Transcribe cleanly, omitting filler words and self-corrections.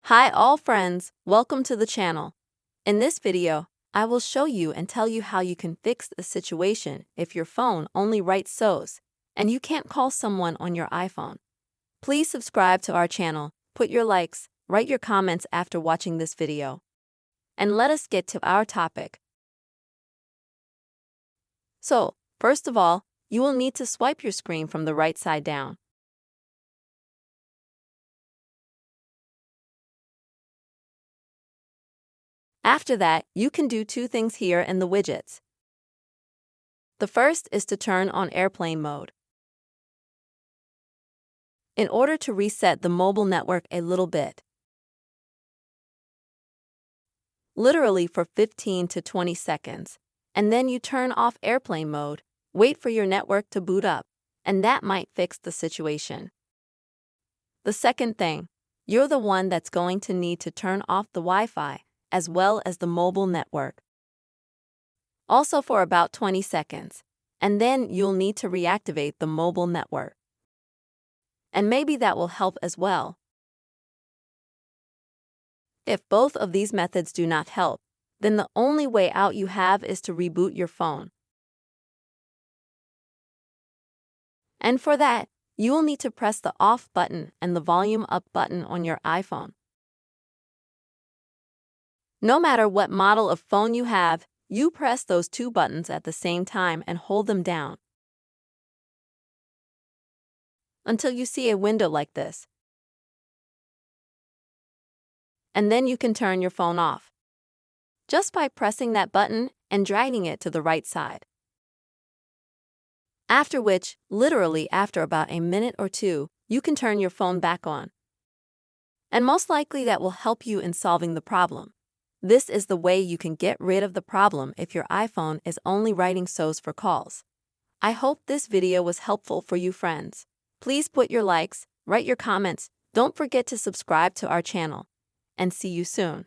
Hi all friends, welcome to the channel. In this video, I will show you and tell you how you can fix the situation if your phone only writes SOS and you can't call someone on your iPhone. Please subscribe to our channel, put your likes, write your comments after watching this video. And let us get to our topic. So, first of all, you will need to swipe your screen from the right side down. After that, you can do two things here in the widgets. The first is to turn on airplane mode. In order to reset the mobile network a little bit, literally for 15 to 20 seconds, and then you turn off airplane mode, wait for your network to boot up, and that might fix the situation. The second thing, you're the one that's going to need to turn off the Wi-Fi as well as the mobile network. Also for about 20 seconds, and then you'll need to reactivate the mobile network. And maybe that will help as well. If both of these methods do not help, then the only way out you have is to reboot your phone. And for that, you will need to press the off button and the volume up button on your iPhone. No matter what model of phone you have, you press those two buttons at the same time and hold them down until you see a window like this. And then you can turn your phone off just by pressing that button and dragging it to the right side. After which, literally after about a minute or two, you can turn your phone back on. And most likely that will help you in solving the problem. This is the way you can get rid of the problem if your iPhone is only writing SOS for calls. I hope this video was helpful for you friends. Please put your likes, write your comments, don't forget to subscribe to our channel, and see you soon.